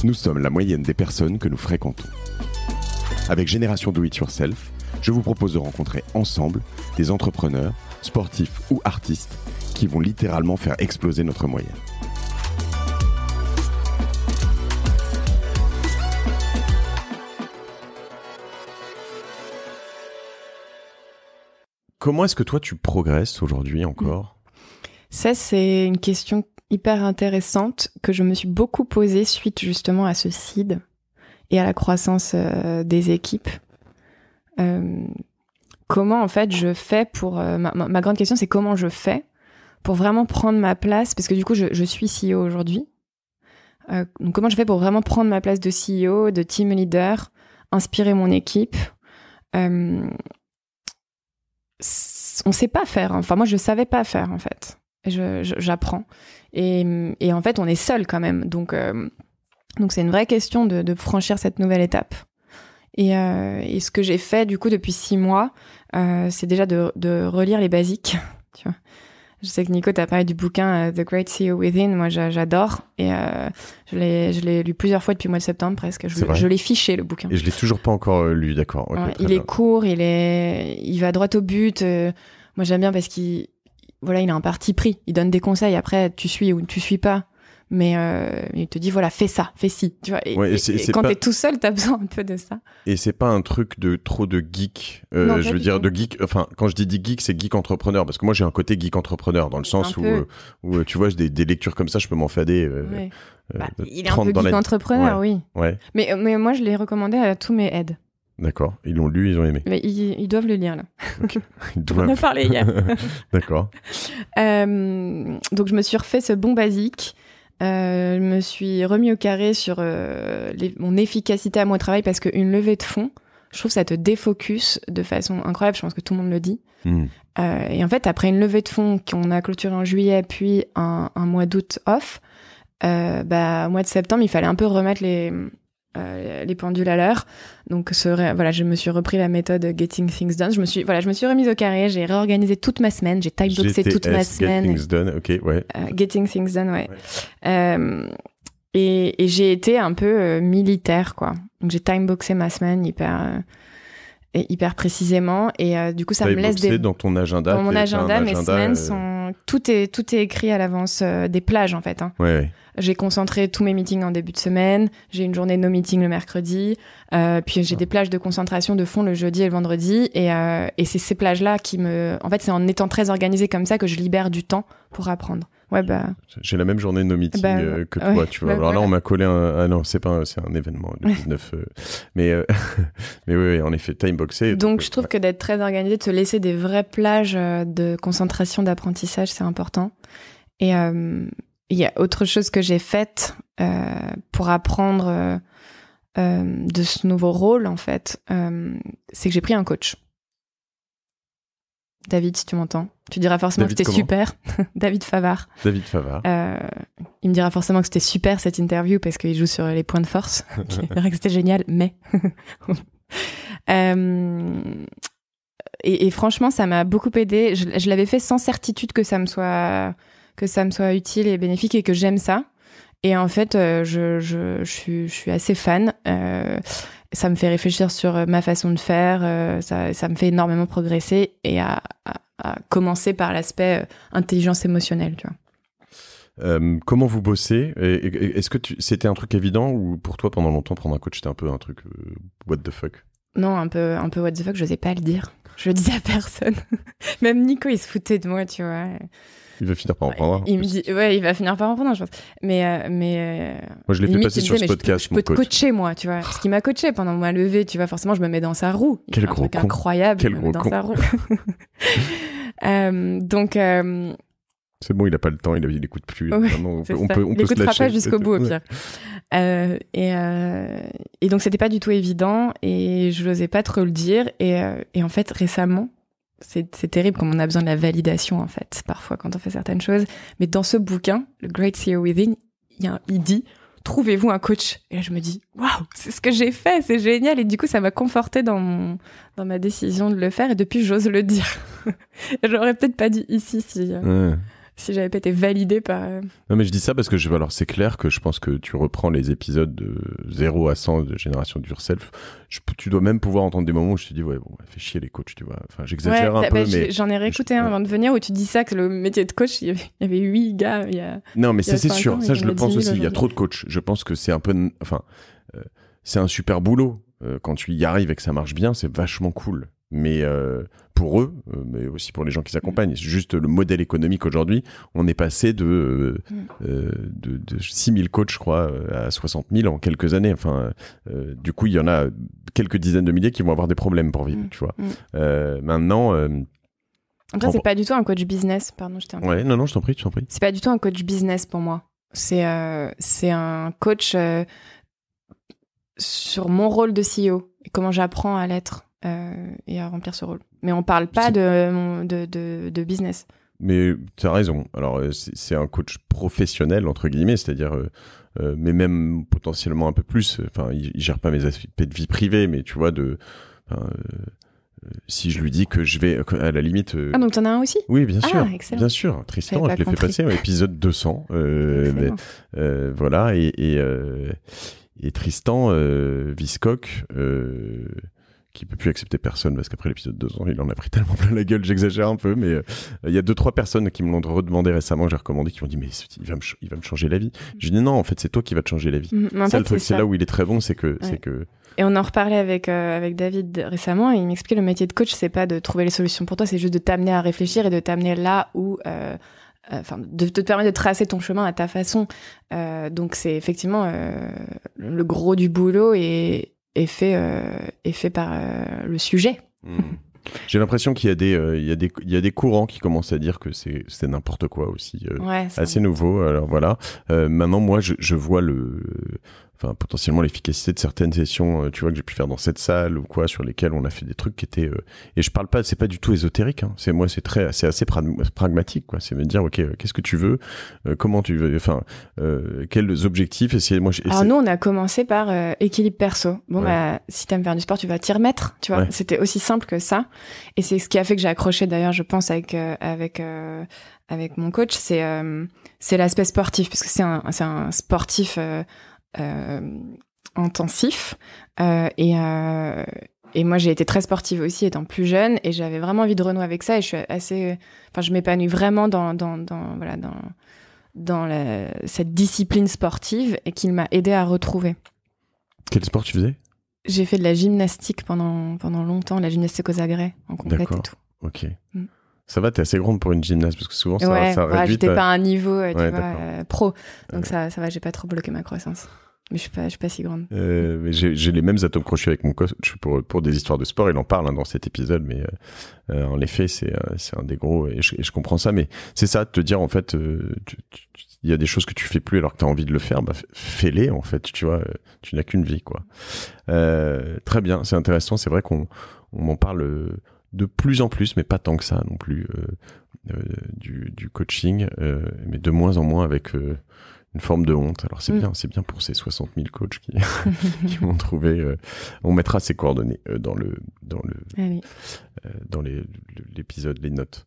Nous sommes la moyenne des personnes que nous fréquentons. Avec Génération Do It Yourself, je vous propose de rencontrer ensemble des entrepreneurs, sportifs ou artistes qui vont littéralement faire exploser notre moyenne. Comment est-ce que toi tu progresses aujourd'hui encore ? Ça, c'est une question hyper intéressante que je me suis beaucoup posée suite justement à ce seed et à la croissance des équipes. Comment en fait je fais pour... ma grande question, c'est comment je fais pour vraiment prendre ma place, parce que du coup je suis CEO aujourd'hui. Donc comment je fais pour vraiment prendre ma place de CEO, de team leader, inspirer mon équipe. On sait pas faire. Enfin moi je savais pas faire en fait. J'apprends. Et en fait, on est seul quand même. Donc c'est une vraie question de franchir cette nouvelle étape. Et ce que j'ai fait, du coup, depuis 6 mois, c'est déjà de relire les basiques. Tu vois. Je sais que Nico, t'as parlé du bouquin The Great CEO Within. Moi, j'adore. Et je l'ai lu plusieurs fois depuis le mois de septembre, presque. Je l'ai fiché, le bouquin. Et je l'ai toujours pas encore lu, d'accord. Okay, il est court, il va droit au but. Moi, j'aime bien parce qu'il a un parti pris. Il donne des conseils. Après, tu suis ou tu suis pas. Mais il te dit, voilà, fais ça, fais ci. Tu vois, et quand t'es tout seul, t'as besoin un peu de ça. Et c'est pas un truc de trop de geek. Non, je veux dire, de geek. Enfin, quand je dis geek, c'est geek entrepreneur. Parce que moi, j'ai un côté geek entrepreneur, dans le sens où tu vois, des lectures comme ça, je peux m'en fader. Ouais. Il est un peu geek entrepreneur, oui. Ouais. Mais moi, je l'ai recommandé à tous mes aides. D'accord. Ils l'ont lu, ils ont aimé. Mais ils doivent le lire, là. Okay. On en a parlé hier. D'accord. Donc, je me suis refait ce bon basique. Je me suis remis au carré sur mon efficacité à mon travail, parce qu'une levée de fonds, je trouve que ça te défocus de façon incroyable. Je pense que tout le monde le dit. Et en fait, après une levée de fonds qu'on a clôturée en juillet, puis un mois d'août off, au mois de septembre, il fallait un peu remettre les pendules à l'heure. Donc je me suis repris la méthode Getting Things Done. Je me suis remise au carré, j'ai réorganisé toute ma semaine, j'ai timeboxé toute ma semaine. Getting Things Done, ok, ouais. Getting Things Done, ouais. Et j'ai été un peu militaire, quoi. Donc j'ai timeboxé ma semaine hyper précisément, et du coup ça me laisse dans ton agenda. Dans mon agenda, mes semaines sont tout est écrit à l'avance, des plages en fait. Hein. Ouais. J'ai concentré tous mes meetings en début de semaine. J'ai une journée no meeting le mercredi. Puis j'ai des plages de concentration de fond le jeudi et le vendredi. Et c'est ces plages-là en fait, c'est en étant très organisée comme ça que je libère du temps pour apprendre. Ouais, j'ai la même journée no meeting que toi, ouais, tu vois. Alors là, on m'a collé non, c'est un événement le 19. Mais oui, en effet, timeboxé. Donc je trouve que d'être très organisé, de se laisser des vraies plages de concentration, d'apprentissage, c'est important. Et il y a autre chose que j'ai faite pour apprendre de ce nouveau rôle, en fait, c'est que j'ai pris un coach. David, si tu m'entends, tu diras forcément que c'était super. David Favard. David Favard. Il me dira forcément que c'était super cette interview parce qu'il joue sur les points de force. Il dirait que c'était génial, mais... et franchement, ça m'a beaucoup aidé. Je l'avais fait sans certitude que ça me soit utile et bénéfique et que j'aime ça. Et en fait, je suis assez fan. Ça me fait réfléchir sur ma façon de faire. Ça me fait énormément progresser, et à commencer par l'aspect intelligence émotionnelle, tu vois. Comment vous bossez ? Est-ce que c'était un truc évident, ou pour toi, pendant longtemps, prendre un coach, c'était un peu un truc what the fuck ? Non, un peu what the fuck, je n'osais pas le dire. Je le disais à personne. Même Nico, il se foutait de moi, tu vois. Il va finir par en prendre. Il me dit, ouais, il va finir par en prendre, je pense. Mais moi, je l'ai fait passer sur ce podcast. Je peux te coacher, moi, tu vois. Parce qu'il m'a coaché pendant ma levée, tu vois. Forcément, je me mets dans sa roue. Quel gros con. Incroyable. Quel gros con. Dans sa roue. Donc. C'est bon, il a pas le temps, il écoute plus. Ouais, vraiment, on peut il écoutera pas jusqu'au bout, au pire. Et donc, c'était pas du tout évident, et je n'osais pas trop le dire. Et en fait, récemment, c'est terrible comme on a besoin de la validation, en fait, parfois, quand on fait certaines choses. Mais dans ce bouquin, le Great CEO Within, il dit, trouvez-vous un coach. Et là, je me dis, waouh, c'est ce que j'ai fait, c'est génial. Et du coup, ça m'a conforté dans ma décision de le faire. Et depuis, j'ose le dire. J'aurais peut-être pas dit ici si j'avais pas été validée par... Non, mais je dis ça parce que alors c'est clair que je pense que tu reprends les épisodes de 0 à 100 de Génération Do It Yourself. Tu dois même pouvoir entendre des moments où je te dis, ouais, bon, fait chier les coachs, tu vois. Enfin, j'exagère un peu, mais... J'en ai réécouté un avant de venir où tu dis ça, que le métier de coach, il y avait 8 gars. Non, mais ça, c'est sûr. Ans, ça, je le pense aussi. Il y a aujourd'hui. trop de coachs. Je pense que c'est un peu... Enfin, c'est un super boulot. Quand tu y arrives et que ça marche bien, c'est vachement cool. Mais pour eux, mais aussi pour les gens qui s'accompagnent, c'est juste le modèle économique aujourd'hui. On est passé de 6 000 coachs, je crois, à 60 000 en quelques années. Enfin, du coup, il y en a quelques dizaines de milliers qui vont avoir des problèmes pour vivre, tu vois. Maintenant... Après, c'est pas du tout un coach business. Pardon, je t'ai interrompu. Ouais, non, je t'en prie. C'est pas du tout un coach business pour moi. C'est un coach sur mon rôle de CEO et comment j'apprends à l'être. Et à remplir ce rôle. Mais on parle pas de business. Mais tu as raison. Alors, c'est un coach professionnel, entre guillemets, c'est-à-dire, mais même potentiellement un peu plus. Enfin, il gère pas mes aspects de vie privée, mais tu vois, si je lui dis que je vais, à la limite... Ah, donc t'en as un aussi ? Oui, bien sûr. Excellent. Bien sûr. Tristan, je l'ai fait passer à épisode 200. Voilà. Et Tristan Viscock... qui peut plus accepter personne parce qu'après l'épisode 200, il en a pris tellement plein la gueule, j'exagère un peu, mais il y a 2-3 personnes qui me l'ont redemandé récemment, j'ai recommandé, qui m'ont dit mais il va me changer la vie. J'ai dit non, en fait c'est toi qui vas te changer la vie. Ça, le truc, c'est là où il est très bon, c'est que Et on en reparlait avec David récemment, et il m'expliquait le métier de coach, c'est pas de trouver les solutions pour toi, c'est juste de t'amener à réfléchir et de t'amener là où de te permettre de tracer ton chemin à ta façon. Donc c'est effectivement le gros du boulot est fait par le sujet. J'ai l'impression qu'il y a des courants qui commencent à dire que c'est n'importe quoi aussi, assez nouveau. Alors voilà. Maintenant, moi, je vois potentiellement l'efficacité de certaines sessions, tu vois, que j'ai pu faire dans cette salle ou quoi, sur lesquelles on a fait des trucs qui étaient, et je parle pas, c'est pas du tout ésotérique, hein. C'est assez pragmatique, quoi. C'est me dire, ok, qu'est-ce que tu veux, comment tu veux, quels objectifs, Alors nous, on a commencé par équilibre perso. Bon, si t'aimes faire du sport, tu vas t'y remettre, tu vois. Ouais. C'était aussi simple que ça. Et c'est ce qui a fait que j'ai accroché, d'ailleurs, je pense, avec mon coach, c'est l'aspect sportif, parce que c'est un sportif, intensif, et moi j'ai été très sportive aussi étant plus jeune, et j'avais vraiment envie de renouer avec ça, et je m'épanouis vraiment dans cette discipline sportive, et qu'il m'a aidé à retrouver. Quel sport tu faisais ? J'ai fait de la gymnastique pendant longtemps, la gymnastique aux agrès en complète. D'accord. Et tout. Ok. Ça va, t'es assez grande pour une gymnaste, parce que souvent ça réduit. J'étais pas à un niveau pro, donc ça va, j'ai pas trop bloqué ma croissance. Mais je suis pas si grande. Mais j'ai les mêmes atomes crochus avec mon coach pour des histoires de sport. Il en parle dans cet épisode, mais en effet, c'est un des gros, et je comprends ça. Mais c'est ça, de te dire en fait, il y a des choses que tu fais plus alors que tu as envie de le faire, fais-les en fait. Tu vois, tu n'as qu'une vie, quoi. Très bien, c'est intéressant. C'est vrai qu'on m'en parle de plus en plus, mais pas tant que ça non plus, du coaching, mais de moins en moins avec une forme de honte. Alors c'est bien pour ces 60 000 coachs qui m'ont trouvé. On mettra ses coordonnées dans l'épisode, les notes.